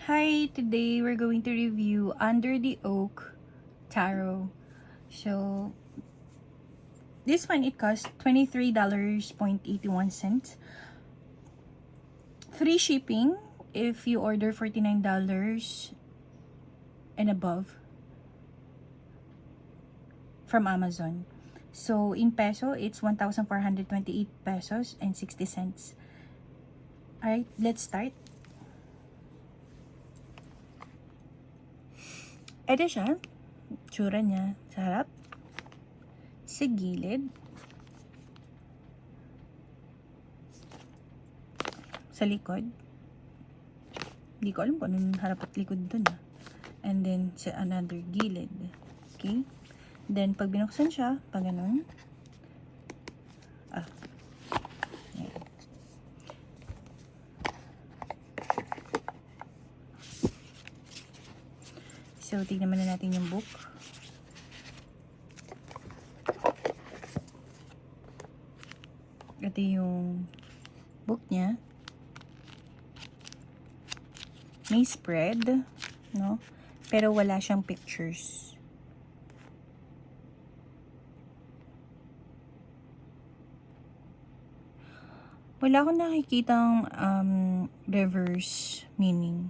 Hi, today we're going to review Under the Oak Tarot. So, this one, it costs $23.81. Free shipping if you order $49 and above from Amazon. So, in peso, it's 1,428 pesos and 60 cents. Alright, let's start. Ito siya. Tsura niya. Sa harap. Sa gilid. Sa likod. Hindi ko alam kung anong harap at likod dun. And then, sa another gilid. Okay? Then, pag binuksan siya, pag ganun. Ayan. So, tignan muna natin yung book. Ito yung book niya. May spread, no? Pero wala siyang pictures. Wala akong nakikitang reverse meaning.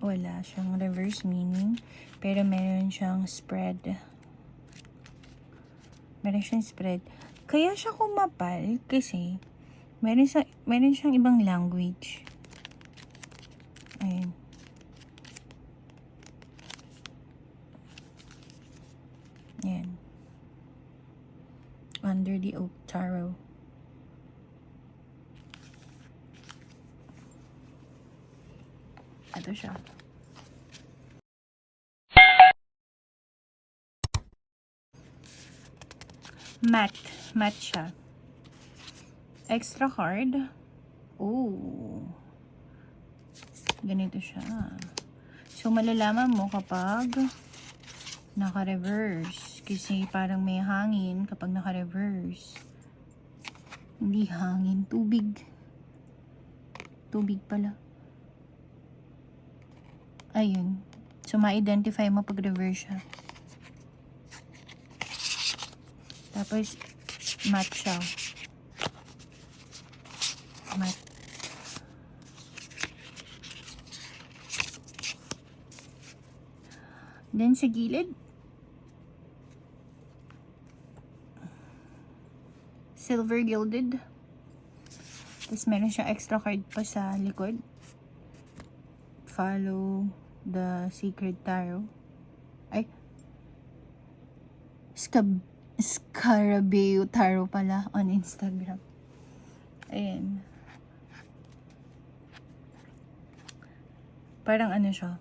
Wala siyang reverse meaning, pero meron siyang spread. Meron siyang spread. Kaya siya kumapal kasi meron siyang ibang language. Ayun. Ayan. Under the Oak Tarot. Ito siya. Matte siya. Extra card. Oh. Ganito siya. So, malalaman mo kapag naka-reverse. Kasi parang may hangin kapag naka-reverse. Hindi hangin. Tubig. Tubig pala. Ayun. So, ma-identify mo pag reverse siya. Tapos, matte siya. Matte. Then, sa gilid, silver gilded. Tapos, meron siyang extra card pa sa likod. Follow the Sacred Tarot. Ay, Scarabeo Tarot pala on Instagram. Ayan. Parang ano siya,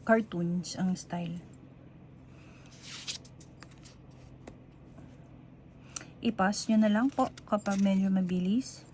cartoons ang style. I-pause nyo na lang po kapag medyo mabilis.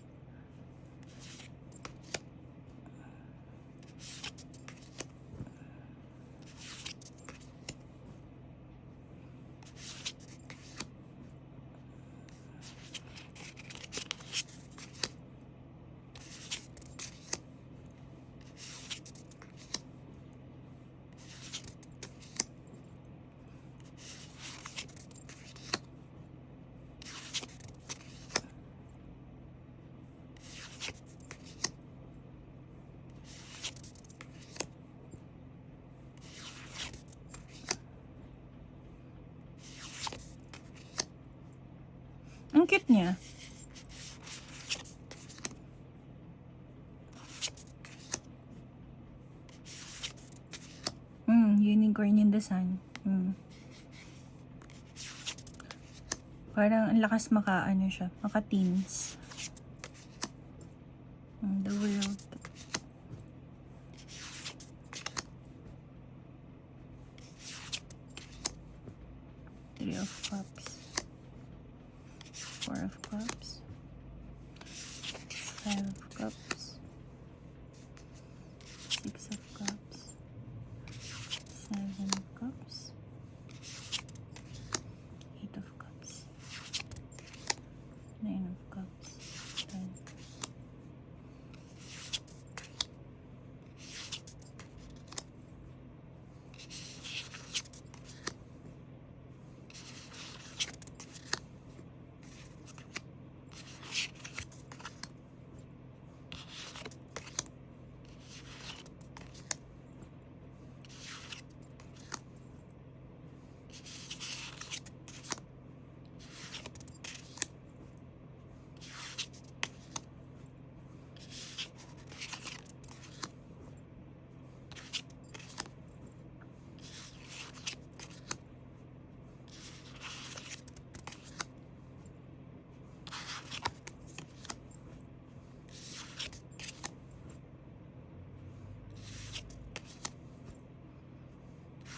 Ang cute niya. Unicorn in the sun. Parang ang lakas ano siya, maka-teens. The world. Three of Cups. Four of Cups. Five of Cups. Six of Cups. Seven of Cups. Eight of Cups.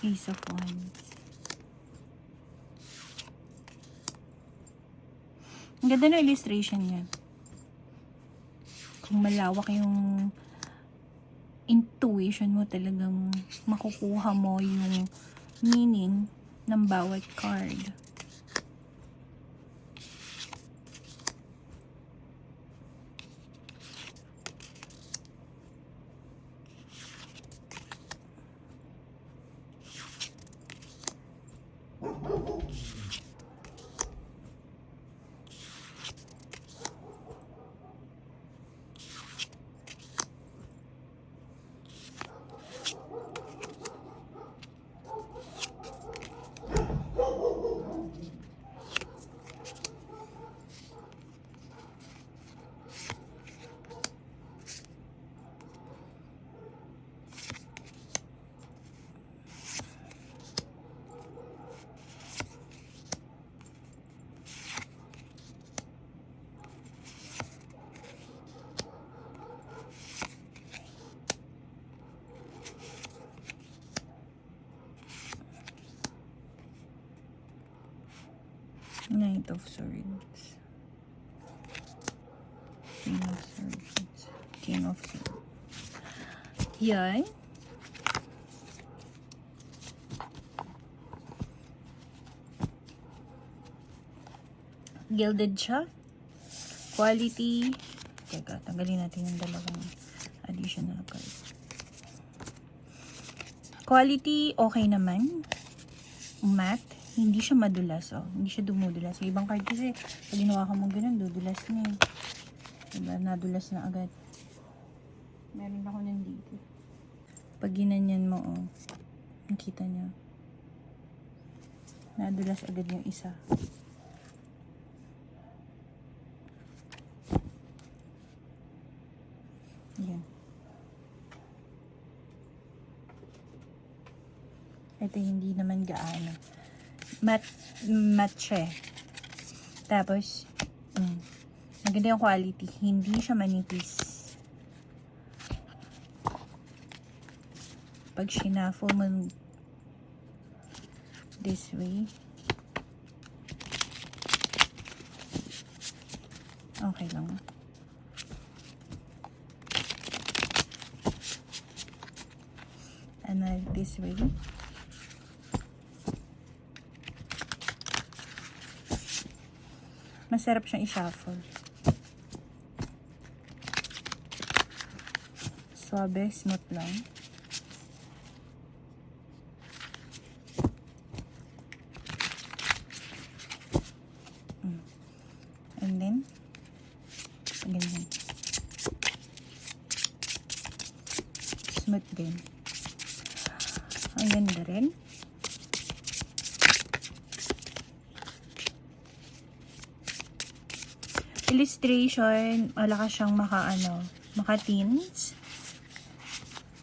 Ace of Wands. Ang ganda ng illustration niya. Kung malawak yung intuition mo, talagang makukuha mo yung meaning ng bawat card. Knight of Swords. King of Swords. King of Swords. Yan. Gilded siya. Quality. Teka, tanggalin natin yung dalawang additional card. Quality, okay naman. Matte. Hindi siya madulas, oh. Hindi siya dumudulas. Yung ibang card kasi, pag ginawa ka mo ganun, dudulas na eh. Diba? Nadulas na agad. Meron ako nandito. Pag ginanyan mo, oh. Nakita niyo. Nadulas agad yung isa. Yan. Ito hindi naman gaano. Matte siya. Tapos, maganda yung quality. Hindi siya manipis. Pag shuffle mo this way, okay lang. And this way. Masarap siyang i-shuffle. Suabe, smooth lang. And then, ganyan. Smooth din. Ang ganda rin. Illustration, wala ka siyang maka-tints.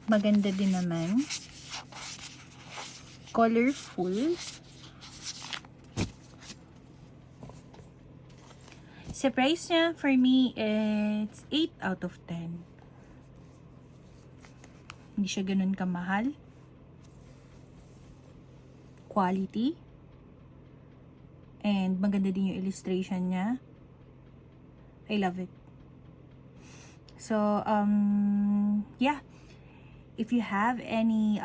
Maganda din naman. Colorful. Sa price niya, for me, it's 8 out of 10. Hindi siya ganun kamahal. Quality. And maganda din yung illustration niya. I love it. So, yeah. If you have any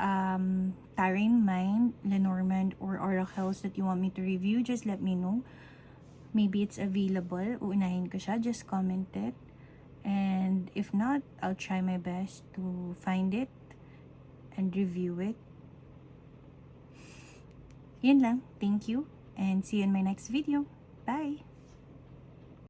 tarot in mind, Lenormand or oracles that you want me to review, just let me know. Maybe it's available. Uunahin ko siya. Just comment it. And if not, I'll try my best to find it and review it. Yun lang. Thank you. And see you in my next video. Bye!